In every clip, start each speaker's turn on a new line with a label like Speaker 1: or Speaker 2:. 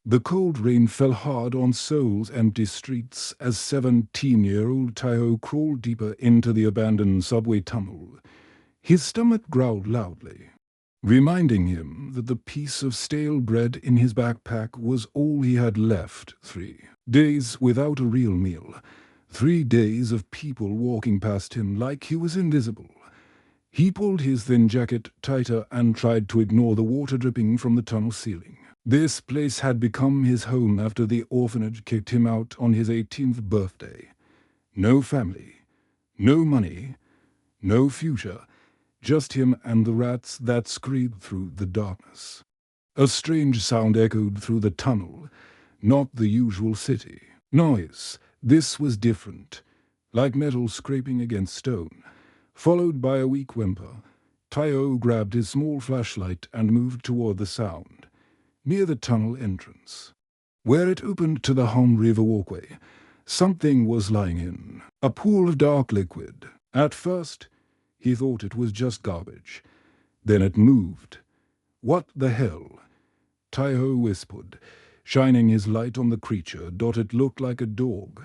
Speaker 1: The cold rain fell hard on Seoul's empty streets as 17-year-old Taeho crawled deeper into the abandoned subway tunnel. His stomach growled loudly, reminding him that the piece of stale bread in his backpack was all he had left. 3 days without a real meal. 3 days of people walking past him like he was invisible. He pulled his thin jacket tighter and tried to ignore the water dripping from the tunnel ceiling. This place had become his home after the orphanage kicked him out on his 18th birthday. No family, no money, no future, just him and the rats that screamed through the darkness. A strange sound echoed through the tunnel, not the usual city noise. This was different, like metal scraping against stone. Followed by a weak whimper, Taeho grabbed his small flashlight and moved toward the sound, near the tunnel entrance. Where it opened to the Han River walkway, something was lying in a pool of dark liquid. At first, he thought it was just garbage. Then it moved. "What the hell?" Taeho whispered, shining his light on the creature. It looked like a dog,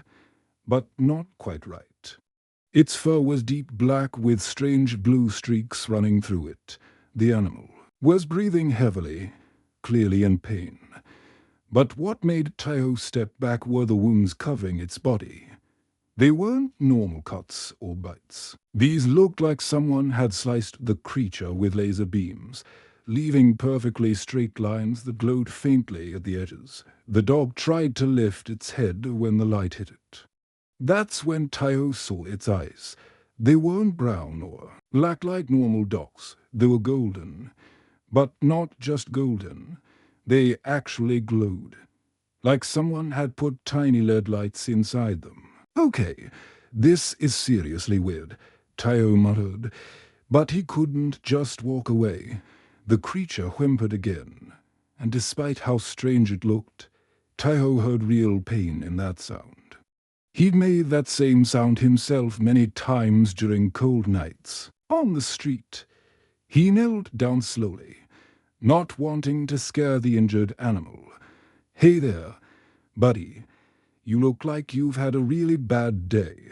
Speaker 1: but not quite right. Its fur was deep black with strange blue streaks running through it. The animal was breathing heavily, clearly in pain. But what made Taeho step back were the wounds covering its body. They weren't normal cuts or bites. These looked like someone had sliced the creature with laser beams, leaving perfectly straight lines that glowed faintly at the edges. The dog tried to lift its head when the light hit it. That's when Taeho saw its eyes. They weren't brown or black like normal dogs. They were golden. But not just golden. They actually glowed, like someone had put tiny LED lights inside them. "Okay, this is seriously weird," Taeho muttered, but he couldn't just walk away. The creature whimpered again, and despite how strange it looked, Taeho heard real pain in that sound. He'd made that same sound himself many times during cold nights, on the street. He knelt down slowly, not wanting to scare the injured animal. "Hey there, buddy. You look like you've had a really bad day."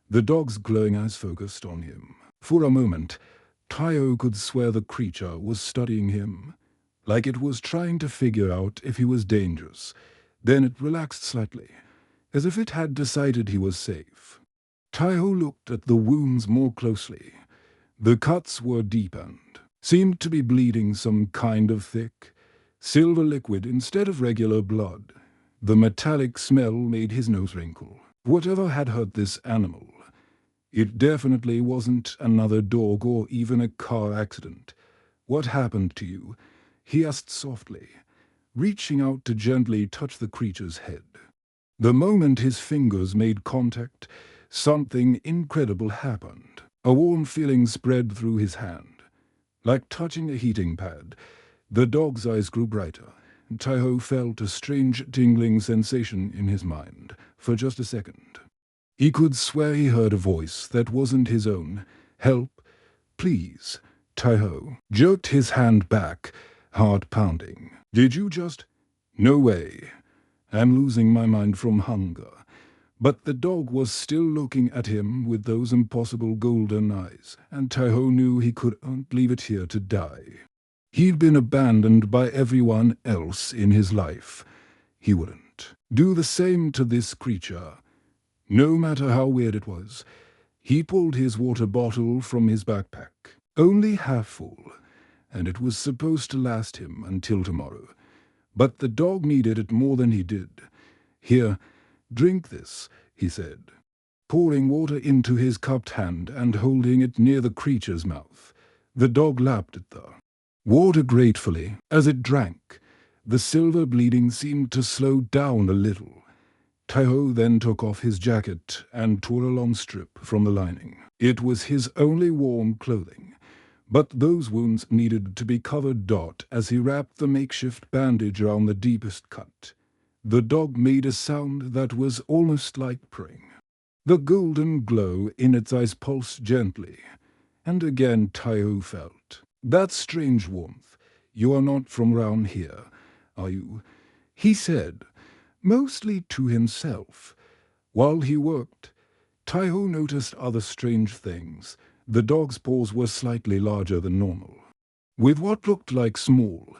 Speaker 1: The dog's glowing eyes focused on him. For a moment, Taeho could swear the creature was studying him, like it was trying to figure out if he was dangerous. Then it relaxed slightly, as if it had decided he was safe. Taeho looked at the wounds more closely. The cuts were deep and seemed to be bleeding some kind of thick, silver liquid instead of regular blood. The metallic smell made his nose wrinkle. Whatever had hurt this animal, it definitely wasn't another dog or even a car accident. "What happened to you?" he asked softly, reaching out to gently touch the creature's head. The moment his fingers made contact, something incredible happened. A warm feeling spread through his hand, like touching a heating pad. The dog's eyes grew brighter. Taeho felt a strange tingling sensation in his mind for just a second. He could swear he heard a voice that wasn't his own. "Help, please." Taeho jerked his hand back, heart pounding. "Did you just—" "No way. I'm losing my mind from hunger." But the dog was still looking at him with those impossible golden eyes, and Taeho knew he couldn't leave it here to die. He'd been abandoned by everyone else in his life. He wouldn't do the same to this creature, no matter how weird it was. He pulled his water bottle from his backpack, only half full, and it was supposed to last him until tomorrow. But the dog needed it more than he did. "Here, drink this," he said, pouring water into his cupped hand and holding it near the creature's mouth. The dog lapped at the water gratefully. As it drank, the silver bleeding seemed to slow down a little. Taeho then took off his jacket and tore a long strip from the lining. It was his only warm clothing, but those wounds needed to be covered. As he wrapped the makeshift bandage around the deepest cut, the dog made a sound that was almost like purring. The golden glow in its eyes pulsed gently, and again Taeho felt that strange warmth. "You are not from round here, are you?" he said, mostly to himself. While he worked, Taiho noticed other strange things. The dog's paws were slightly larger than normal, with what looked like small,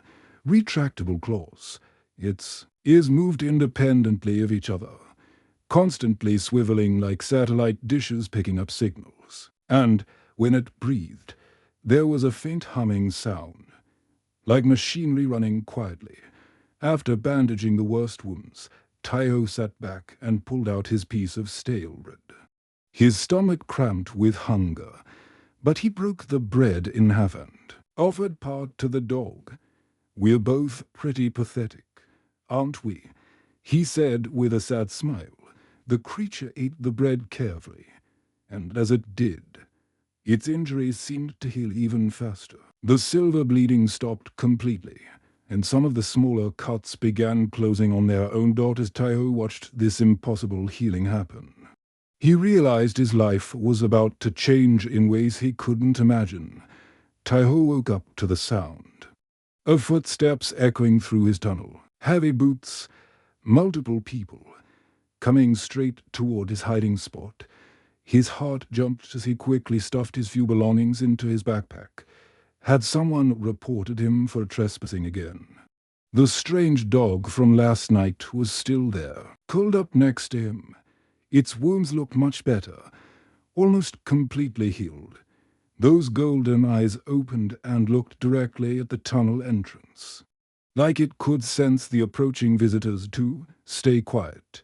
Speaker 1: retractable claws. Its ears moved independently of each other, constantly swiveling like satellite dishes picking up signals. And when it breathed, there was a faint humming sound, like machinery running quietly. After bandaging the worst wounds, Taiho sat back and pulled out his piece of stale bread. His stomach cramped with hunger, but he broke the bread in half and offered part to the dog. "We're both pretty pathetic, aren't we?" he said with a sad smile. The creature ate the bread carefully, and as it did, its injuries seemed to heal even faster. The silver bleeding stopped completely, and some of the smaller cuts began closing on their own dots as Taiho watched this impossible healing happen. He realized his life was about to change in ways he couldn't imagine. Taiho woke up to the sound of footsteps echoing through his tunnel. Heavy boots, multiple people, coming straight toward his hiding spot. His heart jumped as he quickly stuffed his few belongings into his backpack. Had someone reported him for trespassing again? The strange dog from last night was still there, curled up next to him. Its wounds looked much better, almost completely healed. Those golden eyes opened and looked directly at the tunnel entrance, like it could sense the approaching visitors too. "Stay quiet,"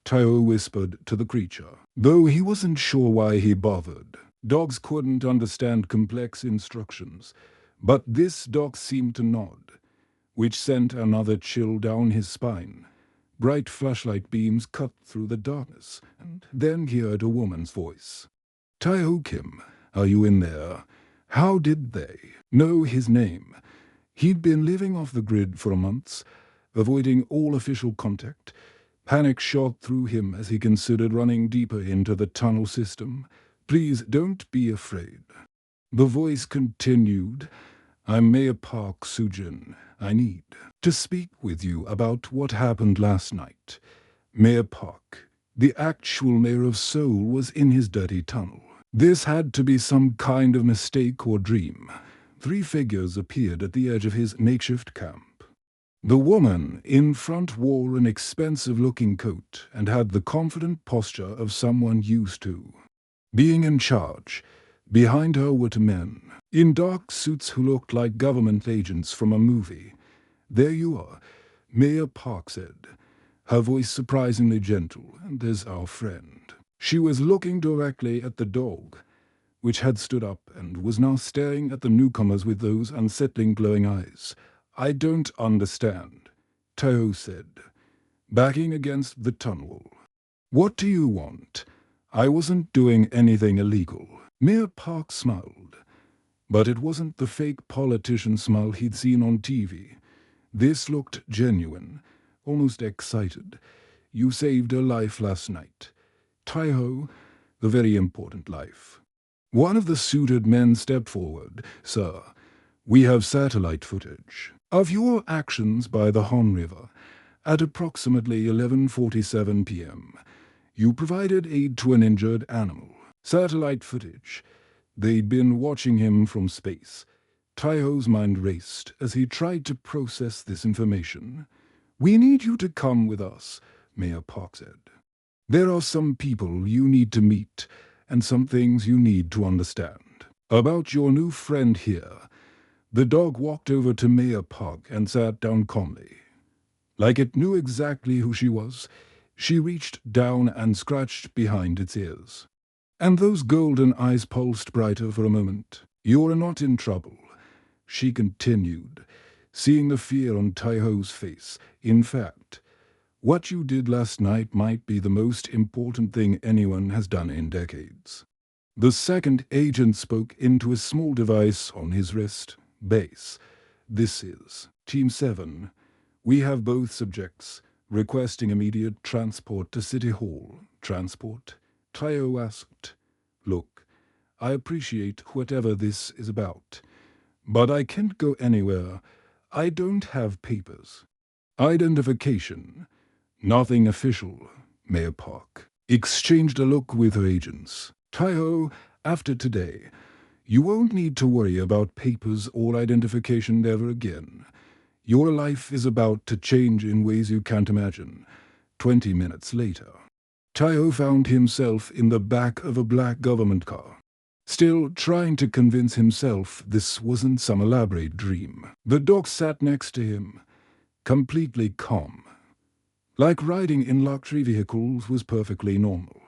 Speaker 1: Taiho whispered to the creature, though he wasn't sure why he bothered. Dogs couldn't understand complex instructions, but this dog seemed to nod, which sent another chill down his spine. Bright flashlight beams cut through the darkness, and then he heard a woman's voice. "Taiho Kim, are you in there?" How did they know his name? He'd been living off the grid for months, avoiding all official contact. Panic shot through him as he considered running deeper into the tunnel system. "Please don't be afraid." The voice continued, "I'm Mayor Park Sujin. I need to speak with you about what happened last night." Mayor Park, the actual mayor of Seoul, was in his dirty tunnel. This had to be some kind of mistake or dream. 3 figures appeared at the edge of his makeshift camp. The woman in front wore an expensive-looking coat and had the confident posture of someone used to being in charge. Behind her were 2 men in dark suits who looked like government agents from a movie. "There you are," Mayor Park said, her voice surprisingly gentle. "And there's our friend." She was looking directly at the dog, which had stood up and was now staring at the newcomers with those unsettling glowing eyes. "I don't understand," Taiho said, backing against the tunnel wall. "What do you want? I wasn't doing anything illegal." Mayor Park smiled, but it wasn't the fake politician smile he'd seen on TV. This looked genuine, almost excited. "You saved a life last night, Taiho, the very important life." One of the suited men stepped forward. "Sir, we have satellite footage of your actions by the Han River at approximately 11:47 p.m. You provided aid to an injured animal." Satellite footage. They'd been watching him from space. Taiho's mind raced as he tried to process this information. "We need you to come with us," Mayor Park said. "There are some people you need to meet, and some things you need to understand about your new friend here." The dog walked over to Mayor Park and sat down calmly. Like it knew exactly who she was, she reached down and scratched behind its ears. And those golden eyes pulsed brighter for a moment. "You're not in trouble," she continued, seeing the fear on Taiho's face. "In fact, what you did last night might be the most important thing anyone has done in decades." The second agent spoke into a small device on his wrist. "Base, this is Team 7. We have both subjects requesting immediate transport to City Hall." "Transport?" Taiho asked. "Look, I appreciate whatever this is about, but I can't go anywhere. I don't have papers." Identification. Nothing official, Mayor Park exchanged a look with her agents. Taiho, after today, you won't need to worry about papers or identification ever again. Your life is about to change in ways you can't imagine. 20 minutes later, Taiho found himself in the back of a black government car, still trying to convince himself this wasn't some elaborate dream. The dog sat next to him, completely calm. Like riding in luxury vehicles was perfectly normal.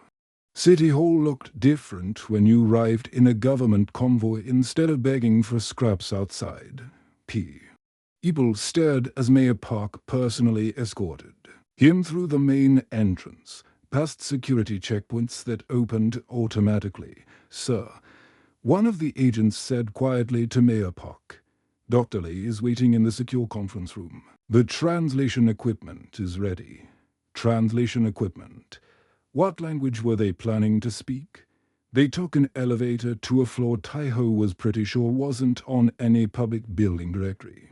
Speaker 1: City Hall looked different when you arrived in a government convoy instead of begging for scraps outside. People stared as Mayor Park personally escorted him through the main entrance, past security checkpoints that opened automatically. "Sir," one of the agents said quietly to Mayor Park, "Dr. Lee is waiting in the secure conference room. The translation equipment is ready." Translation equipment. What language were they planning to speak? They took an elevator to a floor Taiho was pretty sure wasn't on any public building directory.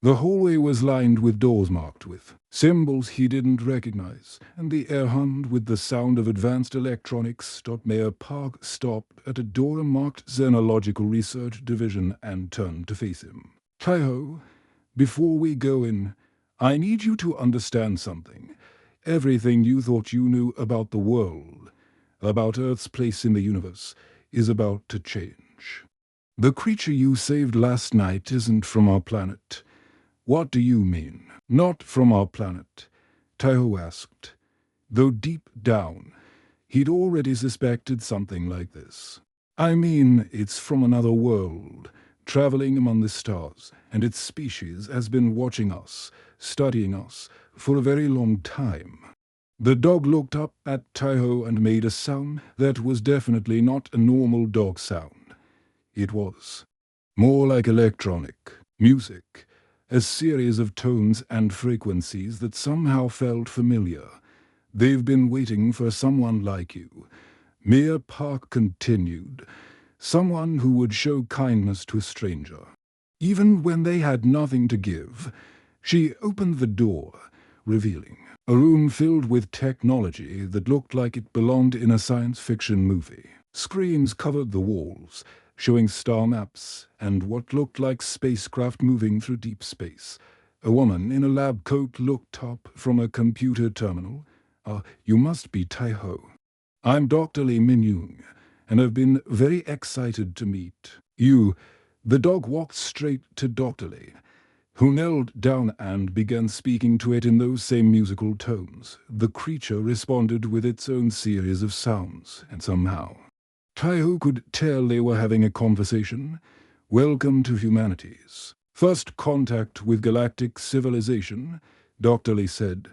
Speaker 1: The hallway was lined with doors marked with symbols he didn't recognize, and the air hummed with the sound of advanced electronics. Mayor Park stopped at a door marked Xenological Research Division and turned to face him. "Taiho, before we go in, I need you to understand something. Everything you thought you knew about the world, about Earth's place in the universe, is about to change. The creature you saved last night isn't from our planet." "What do you mean?" "Not from our planet," Taiho asked, though deep down he'd already suspected something like this. "I mean, it's from another world, traveling among the stars, and its species has been watching us, studying us, for a very long time." The dog looked up at Taiho and made a sound that was definitely not a normal dog sound. It was more like electronic music, a series of tones and frequencies that somehow felt familiar. "They've been waiting for someone like you," Mayor Park continued, "someone who would show kindness to a stranger, even when they had nothing to give." She opened the door, revealing a room filled with technology that looked like it belonged in a science fiction movie. Screens covered the walls, showing star maps and what looked like spacecraft moving through deep space. A woman in a lab coat looked up from a computer terminal. You must be Taiho. I'm Dr. Lee Min-young, and I've been very excited to meet you." The dog walked straight to Dr. Lee, who knelt down and began speaking to it in those same musical tones. The creature responded with its own series of sounds, and somehow Taiho could tell they were having a conversation. "Welcome to humanities. First contact with galactic civilization," Dr. Lee said,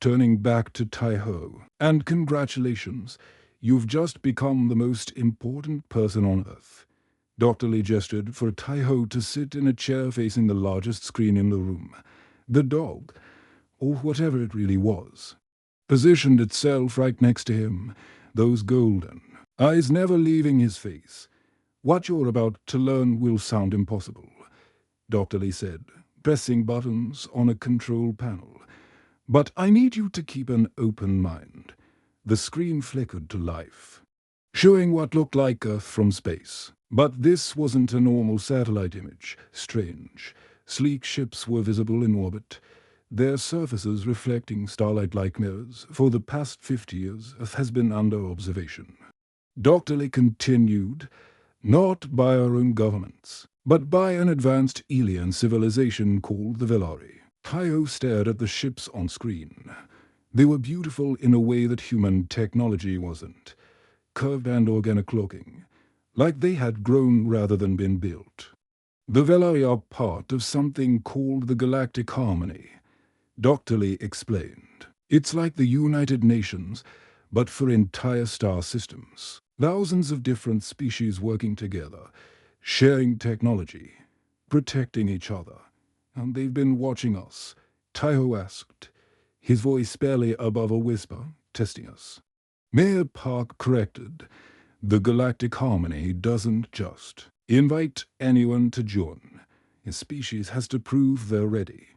Speaker 1: turning back to Taiho. "And congratulations, you've just become the most important person on Earth." Dr. Lee gestured for Taiho to sit in a chair facing the largest screen in the room. The dog, or whatever it really was, positioned itself right next to him, those golden eyes never leaving his face. "What you're about to learn will sound impossible," Dr. Lee said, pressing buttons on a control panel. "But I need you to keep an open mind." The screen flickered to life, showing what looked like Earth from space. But this wasn't a normal satellite image. Strange, sleek ships were visible in orbit, their surfaces reflecting starlight like mirrors. "For the past 50 years, Earth has been under observation," Dr. Lee continued, "not by our own governments, but by an advanced alien civilization called the Velari." Taiho stared at the ships on screen. They were beautiful in a way that human technology wasn't, curved and organic looking, like they had grown rather than been built. "The Velari are part of something called the Galactic Harmony," Dr. Lee explained. "It's like the United Nations, but for entire star systems. Thousands of different species working together, sharing technology, protecting each other. And they've been watching us," Taiho asked, his voice barely above a whisper, "testing us." Mayor Park corrected, "The Galactic Harmony doesn't just invite anyone to join. A species has to prove they're ready.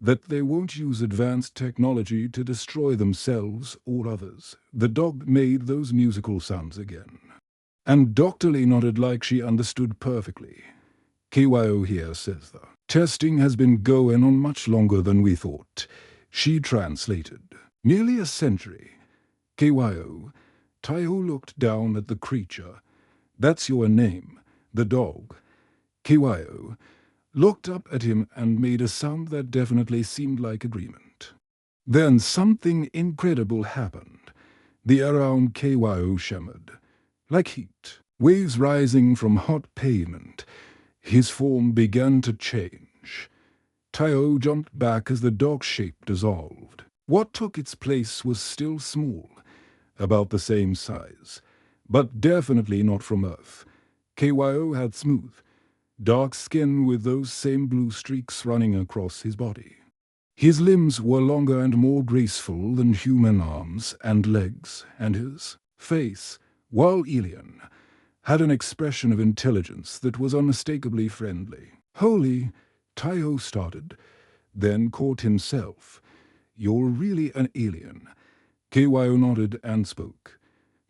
Speaker 1: that they won't use advanced technology to destroy themselves or others. The dog made those musical sounds again. And Dr. Lee nodded like she understood perfectly. KYO here says the testing has been going on much longer than we thought. She translated. Nearly a century. KYO. Taiho looked down at the creature. That's your name, the dog. KYO looked up at him and made a sound that definitely seemed like agreement. Then something incredible happened. The air around KYO shimmered. Like heat, waves rising from hot pavement. His form began to change. Taiho jumped back as the dog's shape dissolved. What took its place was still small, about the same size, but definitely not from Earth. KYO had smooth, dark skin with those same blue streaks running across his body. His limbs were longer and more graceful than human arms and legs, and his face, while alien, had an expression of intelligence that was unmistakably friendly. Holy, Taiho started, then caught himself. You're really an alien. KYO nodded and spoke,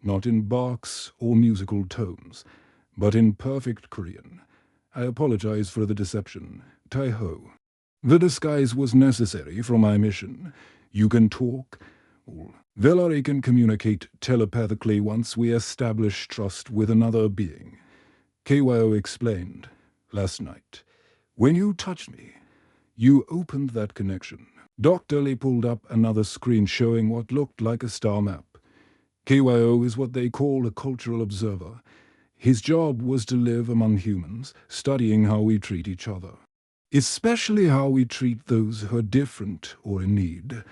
Speaker 1: not in barks or musical tones, but in perfect Korean. I apologize for the deception, Taiho. The disguise was necessary for my mission. You can talk, or Velari can communicate telepathically once we establish trust with another being. KYO explained, last night, when you touched me, you opened that connection. Dr. Lee pulled up another screen showing what looked like a star map. KYO is what they call a cultural observer. His job was to live among humans, studying how we treat each other. Especially how we treat those who are different or in need.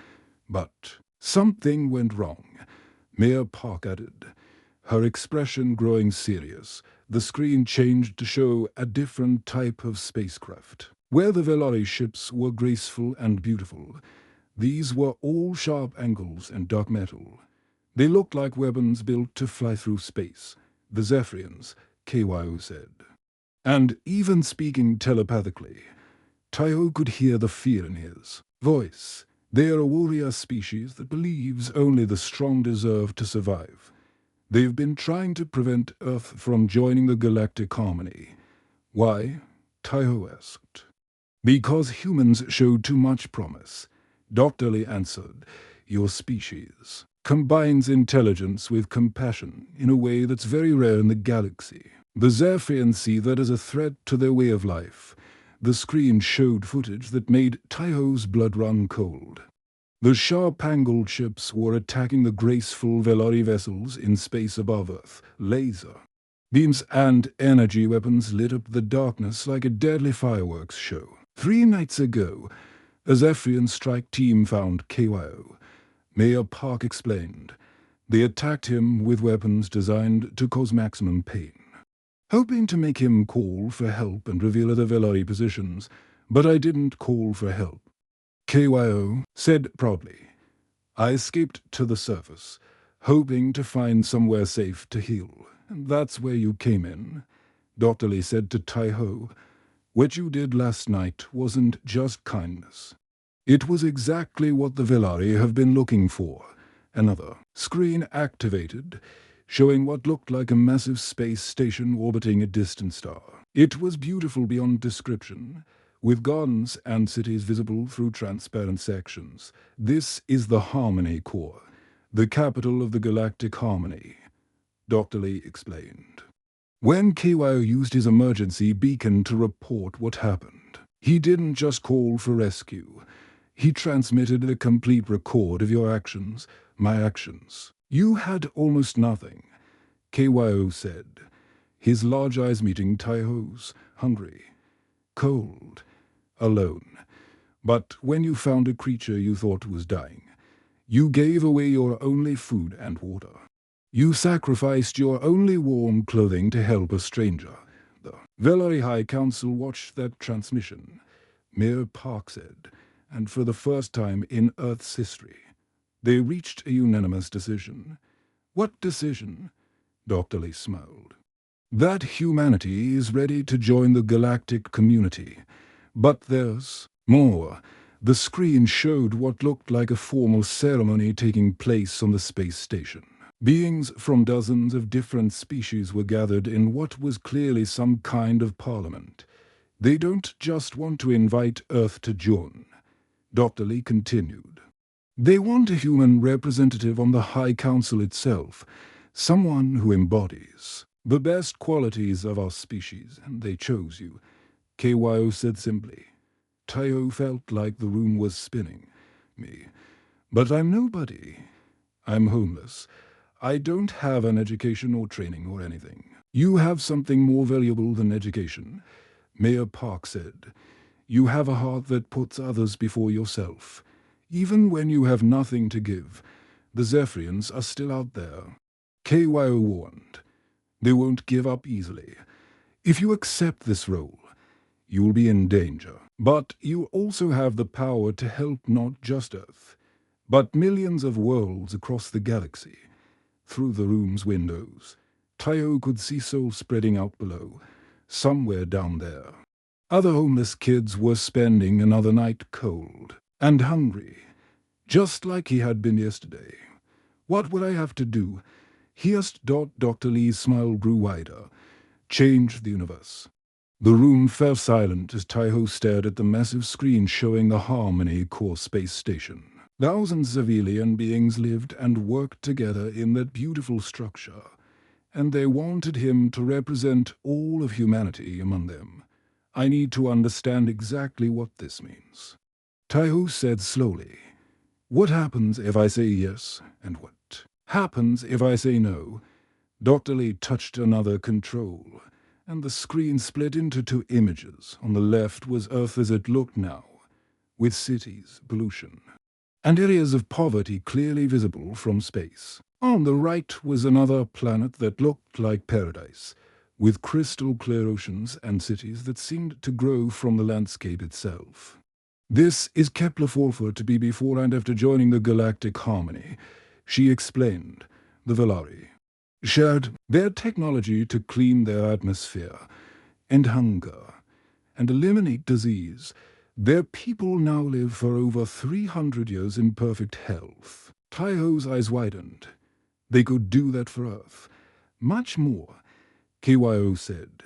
Speaker 1: But something went wrong, Mayor Park added, her expression growing serious. The screen changed to show a different type of spacecraft. Where the Velari ships were graceful and beautiful, these were all sharp angles and dark metal. They looked like weapons built to fly through space. The Zephyrians, KYO said. And even speaking telepathically, Taiho could hear the fear in his voice. They are a warrior species that believes only the strong deserve to survive. They've been trying to prevent Earth from joining the Galactic Harmony. Why? Taiho asked. Because humans showed too much promise. Dr. Lee answered, your species combines intelligence with compassion in a way that's very rare in the galaxy. The Zephyrians see that as a threat to their way of life. The screen showed footage that made Taiho's blood run cold. The sharp-angled ships were attacking the graceful Velari vessels in space above Earth. Laser beams and energy weapons lit up the darkness like a deadly fireworks show. 3 nights ago, a Zephyrian strike team found KYO. Mayor Park explained. They attacked him with weapons designed to cause maximum pain, hoping to make him call for help and reveal other Velari positions, but I didn't call for help. KYO said proudly. I escaped to the surface, hoping to find somewhere safe to heal, and that's where you came in. Dr. Lee said to Taiho, what you did last night wasn't just kindness. It was exactly what the Velari have been looking for. Another screen activated, showing what looked like a massive space station orbiting a distant star. It was beautiful beyond description, with gardens and cities visible through transparent sections. This is the Harmony Core, the capital of the Galactic Harmony, Dr. Lee explained. When KYO used his emergency beacon to report what happened, he didn't just call for rescue. He transmitted a complete record of your actions, my actions. You had almost nothing, KYO said, his large eyes meeting Taiho's, hungry, cold, alone. But when you found a creature you thought was dying, you gave away your only food and water. You sacrificed your only warm clothing to help a stranger. The Velari High Council watched that transmission, Mayor Park said, and for the first time in Earth's history, they reached a unanimous decision. What decision? Dr. Lee smiled. That humanity is ready to join the galactic community. But there's more. The screen showed what looked like a formal ceremony taking place on the space station. Beings from dozens of different species were gathered in what was clearly some kind of parliament. They don't just want to invite Earth to join, Dr. Lee continued. They want a human representative on the High Council itself, someone who embodies the best qualities of our species, and they chose you, KYO said simply. Taiho felt like the room was spinning. Me. But I'm nobody. I'm homeless. I don't have an education or training or anything. You have something more valuable than education, Mayor Park said. You have a heart that puts others before yourself. Even when you have nothing to give, the Zephyrians are still out there. KYO warned. They won't give up easily. If you accept this role, you will be in danger. But you also have the power to help not just Earth, but millions of worlds across the galaxy. Through the room's windows, Taiho could see souls spreading out below, somewhere down there. Other homeless kids were spending another night cold and hungry, just like he had been yesterday. What would I have to do? He asked. Dr. Lee's smile grew wider. Change the universe. The room fell silent as Taiho stared at the massive screen showing the Harmony Core space station. Thousands of alien beings lived and worked together in that beautiful structure, and they wanted him to represent all of humanity among them. I need to understand exactly what this means. Taiho said slowly. What happens if I say yes, and what happens if I say no? Dr. Lee touched another control, and the screen split into two images. On the left was Earth as it looked now, with cities, pollution, and areas of poverty clearly visible from space. On the right was another planet that looked like paradise, with crystal-clear oceans and cities that seemed to grow from the landscape itself. This is Kepler-4 to be before and after joining the Galactic Harmony, she explained. The Velari shared their technology to clean their atmosphere, end hunger, and eliminate disease. Their people now live for over 300 years in perfect health. Taiho's eyes widened. They could do that for Earth. Much more, KYO said,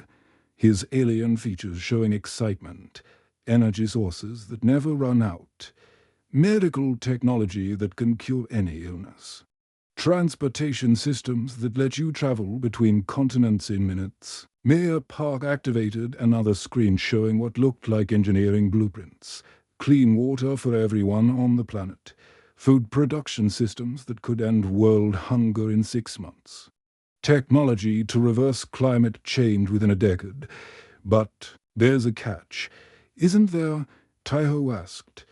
Speaker 1: his alien features showing excitement, energy sources that never run out, medical technology that can cure any illness, transportation systems that let you travel between continents in minutes. Mayor Park activated another screen showing what looked like engineering blueprints, clean water for everyone on the planet, food production systems that could end world hunger in 6 months, technology to reverse climate change within a decade. But there's a catch, isn't there? Taiho asked.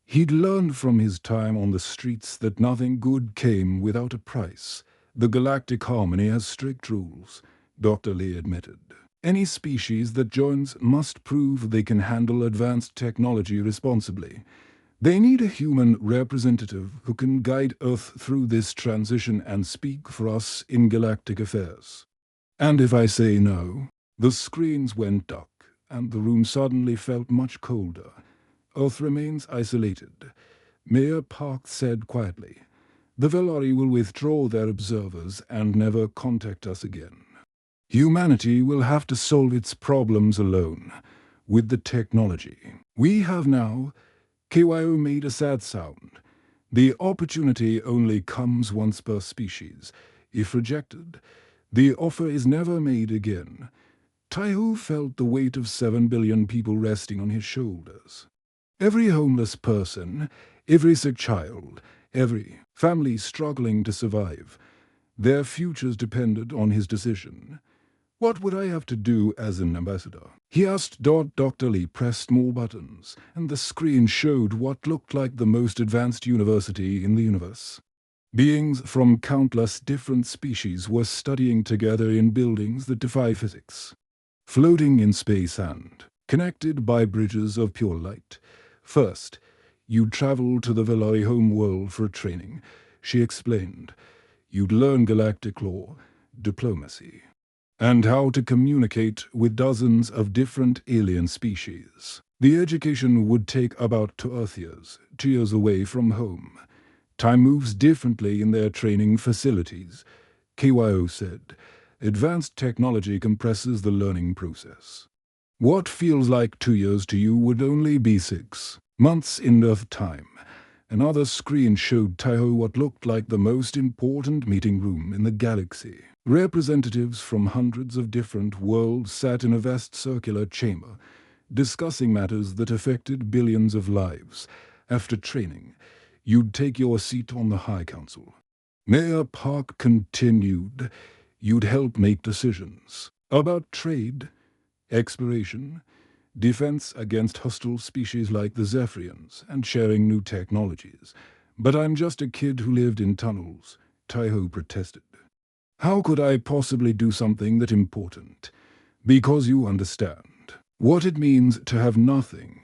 Speaker 1: He'd learned from his time on the streets that nothing good came without a price. The Galactic Harmony has strict rules, Dr. Lee admitted. Any species that joins must prove they can handle advanced technology responsibly. They need a human representative who can guide Earth through this transition and speak for us in galactic affairs. And if I say no? The screens went dark, and the room suddenly felt much colder. Earth remains isolated, Mayor Park said quietly. The Velari will withdraw their observers and never contact us again. Humanity will have to solve its problems alone, with the technology we have now. KYO made a sad sound. The opportunity only comes once per species. If rejected, the offer is never made again. Taiho felt the weight of 7 billion people resting on his shoulders. Every homeless person, every sick child, every family struggling to survive. Their futures depended on his decision. What would I have to do as an ambassador? He asked. Dr. Lee pressed more buttons, and the screen showed what looked like the most advanced university in the universe. Beings from countless different species were studying together in buildings that defy physics, floating in space and connected by bridges of pure light. First, you'd travel to the Velari home world for training, she explained. You'd learn galactic law, diplomacy, and how to communicate with dozens of different alien species. The education would take about 2 Earth years, 2 years away from home. Time moves differently in their training facilities, KYO said. Advanced technology compresses the learning process. What feels like 2 years to you would only be 6 months in Earth time. Another screen showed Taiho what looked like the most important meeting room in the galaxy. Representatives from hundreds of different worlds sat in a vast circular chamber, discussing matters that affected billions of lives. After training, you'd take your seat on the High Council. Mayor Park continued. You'd help make decisions about trade, exploration, defense against hostile species like the Zephyrians, and sharing new technologies. But I'm just a kid who lived in tunnels, Taiho protested. How could I possibly do something that important? Because you understand what it means to have nothing,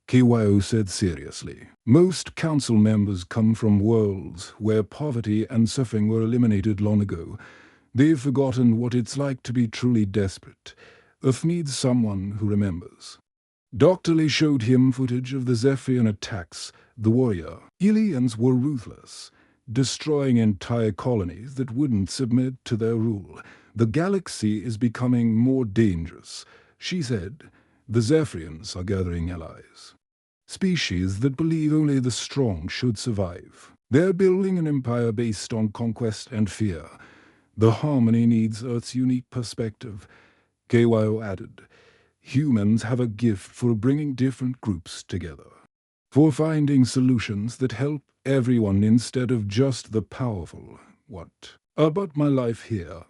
Speaker 1: KYO said seriously. Most council members come from worlds where poverty and suffering were eliminated long ago. They've forgotten what it's like to be truly desperate. Earth needs someone who remembers. Dr. Lee showed him footage of the Zephyrian attacks. The warrior aliens were ruthless, destroying entire colonies that wouldn't submit to their rule. The galaxy is becoming more dangerous, she said. The Zephyrians are gathering allies. Species that believe only the strong should survive. They're building an empire based on conquest and fear. The harmony needs Earth's unique perspective, KYO added. Humans have a gift for bringing different groups together, for finding solutions that help everyone instead of just the powerful. What about my life here?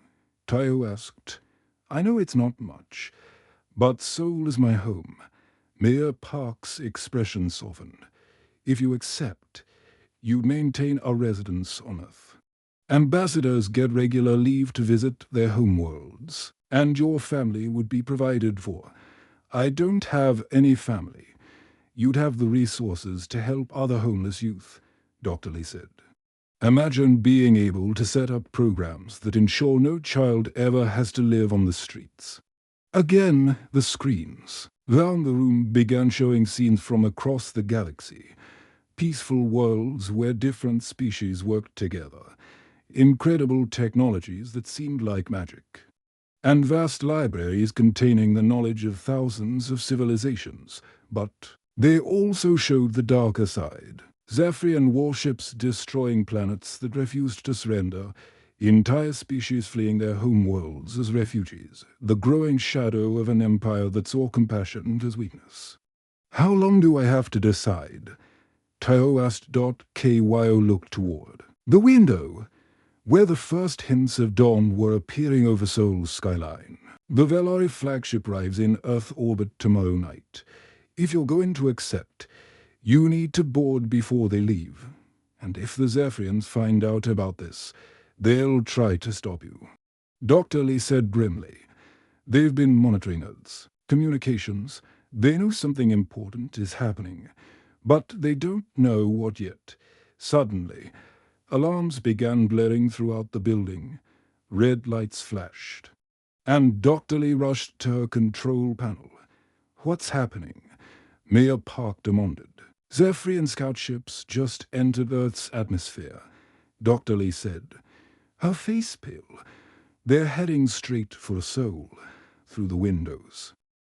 Speaker 1: Taiho asked. I know it's not much, but Seoul is my home. Mayor Park's expression softened. If you accept, you maintain a residence on Earth. Ambassadors get regular leave to visit their homeworlds, and your family would be provided for. I don't have any family. You'd have the resources to help other homeless youth, Dr. Lee said. Imagine being able to set up programs that ensure no child ever has to live on the streets. Again, the screens round the room began showing scenes from across the galaxy. Peaceful worlds where different species worked together. Incredible technologies that seemed like magic. And vast libraries containing the knowledge of thousands of civilizations. But they also showed the darker side. Zephyrian warships destroying planets that refused to surrender, entire species fleeing their homeworlds as refugees, the growing shadow of an empire that saw compassion as weakness. How long do I have to decide? Taiho asked. KYO looked toward the window, where the first hints of dawn were appearing over Seoul's skyline. The Velari flagship arrives in Earth orbit tomorrow night. If you're going to accept, you need to board before they leave. And if the Zephyrians find out about this, they'll try to stop you. Dr. Lee said grimly. They've been monitoring Earth's communications. They know something important is happening, but they don't know what yet. Suddenly, alarms began blaring throughout the building. Red lights flashed. And Dr. Lee rushed to her control panel. What's happening? Mayor Park demanded. Zephyrian scout ships just entered Earth's atmosphere, Dr. Lee said. Her face pale. They're heading straight for Seoul, through the windows.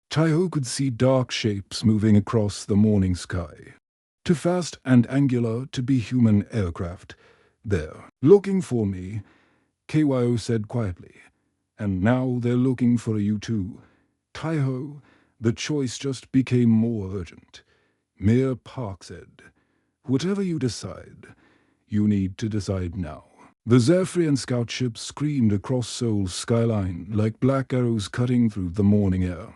Speaker 1: Taiho could see dark shapes moving across the morning sky. Too fast and angular to be human aircraft. They're looking for me, KYO said quietly. And now they're looking for you too. Taiho, the choice just became more urgent. Mayor Park said, whatever you decide, you need to decide now. The Zephyrian scout ship screamed across Seoul's skyline like black arrows cutting through the morning air.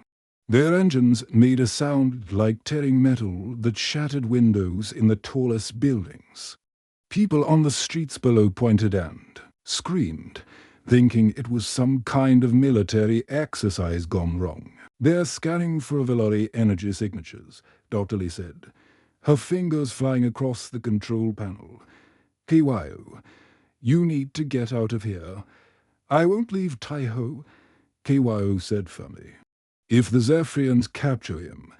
Speaker 1: Their engines made a sound like tearing metal that shattered windows in the tallest buildings. People on the streets below pointed and screamed, thinking it was some kind of military exercise gone wrong. They're scanning for Velari energy signatures, Dr. Lee said, her fingers flying across the control panel. KYO, you need to get out of here. I won't leave Taiho, KYO said firmly. If the Zephyrians capture him,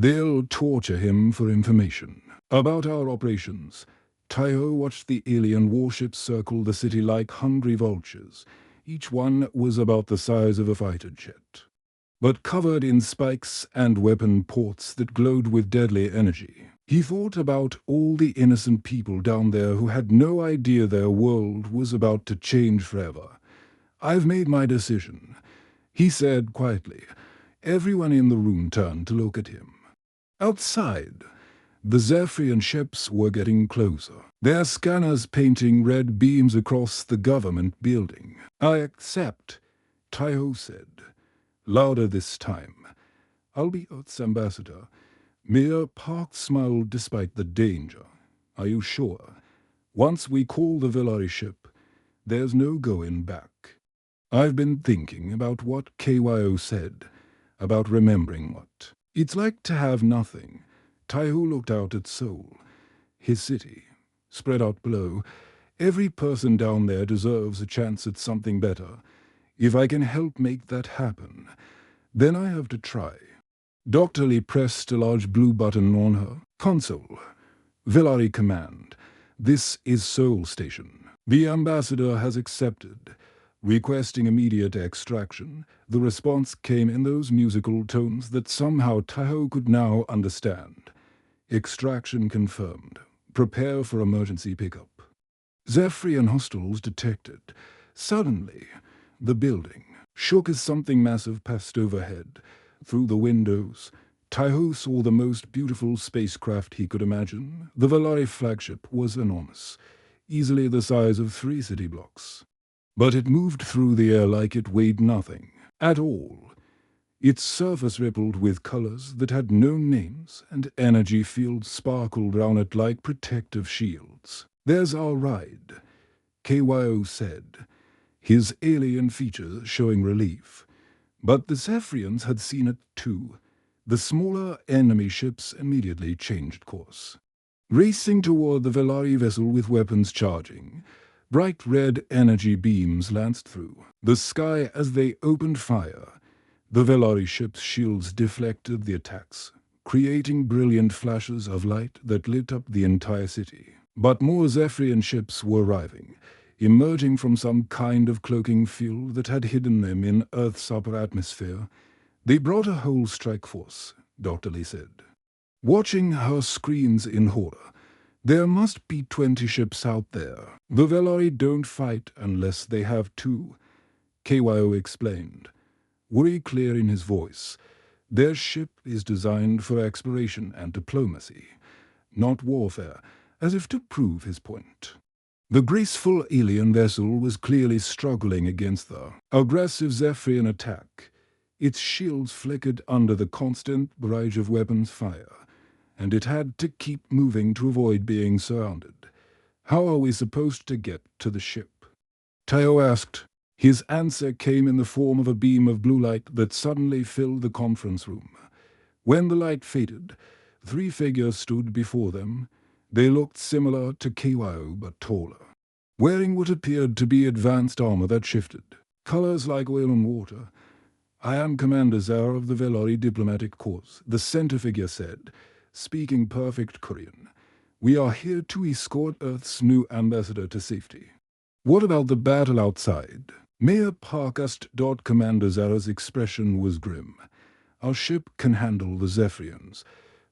Speaker 1: They'll torture him for information. About our operations, Taiho watched the alien warships circle the city like hungry vultures. Each one was about the size of a fighter jet, but covered in spikes and weapon ports that glowed with deadly energy. He thought about all the innocent people down there who had no idea their world was about to change forever. "I've made my decision," he said quietly. Everyone in the room turned to look at him. Outside, the Zephyrian ships were getting closer, their scanners painting red beams across the government building. "I accept," Taiho said, louder this time. "I'll be Earth's ambassador." Mayor Park smiled despite the danger. "Are you sure? Once we call the Velari ship, there's no going back." "I've been thinking about what KYO said, about remembering what. It's like to have nothing." Taiho looked out at Seoul, his city, spread out below. "Every person down there deserves a chance at something better. If I can help make that happen, then I have to try." Dr. Lee pressed a large blue button on her console. "Velari Command, this is Seoul Station. The ambassador has accepted, requesting immediate extraction." The response came in those musical tones that somehow Taiho could now understand. "Extraction confirmed. Prepare for emergency pickup." Zephyrian hostiles detected. Suddenly, the building shook as something massive passed overhead. Through the windows, Taiho saw the most beautiful spacecraft he could imagine. The Velari flagship was enormous, easily the size of 3 city blocks. But it moved through the air like it weighed nothing at all. Its surface rippled with colors that had no names, and energy fields sparkled round it like protective shields. "There's our ride," KYO said, his alien features showing relief. But the Zephyrians had seen it too. The smaller enemy ships immediately changed course, racing toward the Velari vessel with weapons charging. Bright red energy beams lanced through the sky as they opened fire. The Velari ship's shields deflected the attacks, creating brilliant flashes of light that lit up the entire city. But more Zephyrian ships were arriving, emerging from some kind of cloaking field that had hidden them in Earth's upper atmosphere. "They brought a whole strike force," Dr. Lee said, watching her screens in horror. "There must be 20 ships out there. The Velari don't fight unless they have to," KYO explained, worry clear in his voice. "Their ship is designed for exploration and diplomacy, not warfare," as if to prove his point. The graceful alien vessel was clearly struggling against the aggressive Zephyrian attack. Its shields flickered under the constant barrage of weapons fire, and it had to keep moving to avoid being surrounded. "How are we supposed to get to the ship?" Taiho asked. His answer came in the form of a beam of blue light that suddenly filled the conference room. When the light faded, 3 figures stood before them. They looked similar to KYO but taller, wearing what appeared to be advanced armor that shifted, colors like oil and water. "I am Commander Zara of the Velari Diplomatic Corps," the center figure said, speaking perfect Korean. "We are here to escort Earth's new ambassador to safety." "What about the battle outside?" Mayor Park asked. Commander Zara's expression was grim. "Our ship can handle the Zephyrians,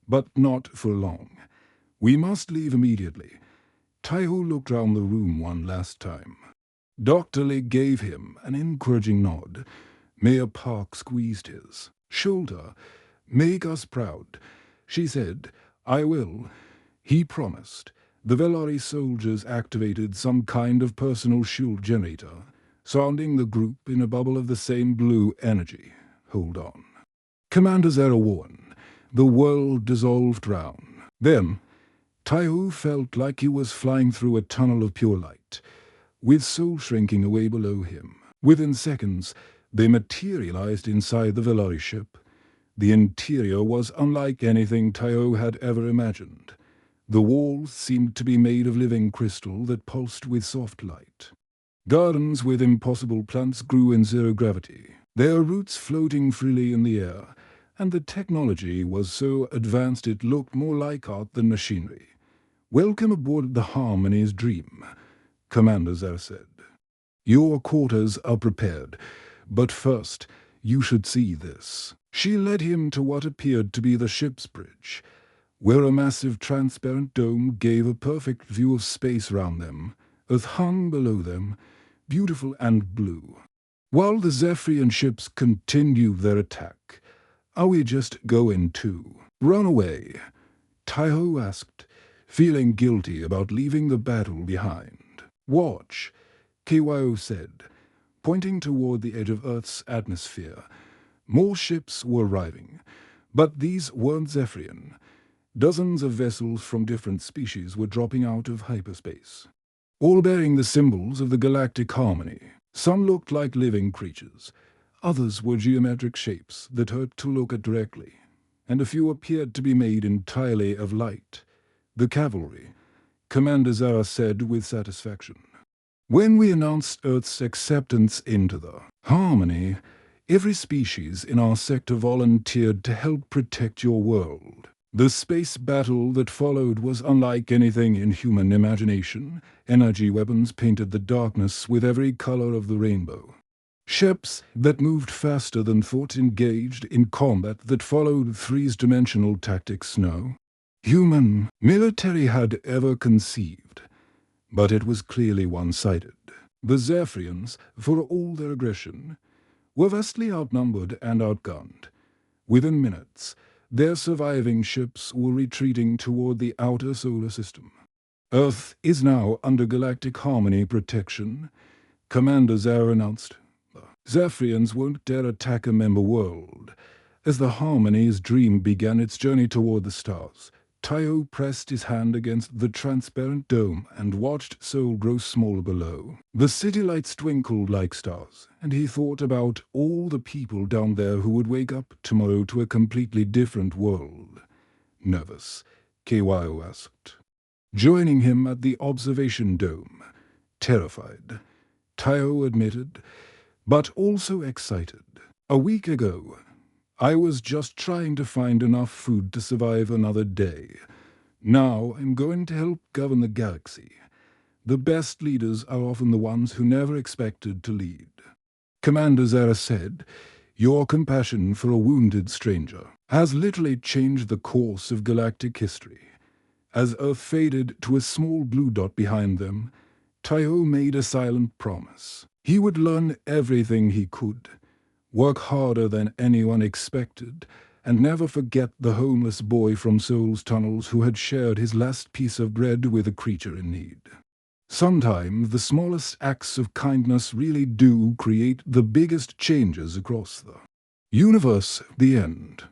Speaker 1: but not for long. We must leave immediately." Taiho looked round the room one last time. Dr. Lee gave him an encouraging nod. Mayor Park squeezed his shoulder. "Make us proud," she said. "I will," he promised. The Velari soldiers activated some kind of personal shield generator, surrounding the group in a bubble of the same blue energy. "Hold on." Commander Zara warned. The world dissolved round them. Taiho felt like he was flying through a tunnel of pure light, with Seoul shrinking away below him. Within seconds, they materialized inside the Velari ship. The interior was unlike anything Taiho had ever imagined. The walls seemed to be made of living crystal that pulsed with soft light. Gardens with impossible plants grew in zero gravity, their roots floating freely in the air. and the technology was so advanced it looked more like art than machinery. "Welcome aboard the Harmony's Dream," Commander Zara said. "Your quarters are prepared, but first you should see this." She led him to what appeared to be the ship's bridge, where a massive transparent dome gave a perfect view of space round them. Earth hung below them, beautiful and blue. While the Zephyrian ships continued their attack, "Are we just going to run away?" Taiho asked, feeling guilty about leaving the battle behind. "Watch," KYO said, pointing toward the edge of Earth's atmosphere. More ships were arriving, but these weren't Zephyrian. Dozens of vessels from different species were dropping out of hyperspace, all bearing the symbols of the Galactic Harmony. Some looked like living creatures, others were geometric shapes that hurt to look at directly, and a few appeared to be made entirely of light. "The cavalry," Commander Zara said with satisfaction. "When we announced Earth's acceptance into the Harmony, every species in our sector volunteered to help protect your world. The space battle that followed was unlike anything in human imagination. Energy weapons painted the darkness with every color of the rainbow. Ships that moved faster than thought engaged in combat that followed three-dimensional tactics no human military had ever conceived. But it was clearly one-sided. The Zephyrians, for all their aggression, were vastly outnumbered and outgunned. Within minutes, their surviving ships were retreating toward the outer solar system. "Earth is now under Galactic Harmony protection," Commander Zara announced. "The Zephyrians won't dare attack a member world." As the Harmony's Dream began its journey toward the stars, Taiho pressed his hand against the transparent dome and watched Seoul grow small below. The city lights twinkled like stars, and he thought about all the people down there who would wake up tomorrow to a completely different world. "Nervous?" KYO asked, joining him at the observation dome. "Terrified," Taiho admitted, "but also excited. A week ago, I was just trying to find enough food to survive another day. Now I'm going to help govern the galaxy. The best leaders are often the ones who never expected to lead." Commander Zara said, "Your compassion for a wounded stranger has literally changed the course of galactic history." As Earth faded to a small blue dot behind them, Taiho made a silent promise. He would learn everything he could, work harder than anyone expected, and never forget the homeless boy from Seoul's tunnels who had shared his last piece of bread with a creature in need. Sometimes the smallest acts of kindness really do create the biggest changes across the universe. The end.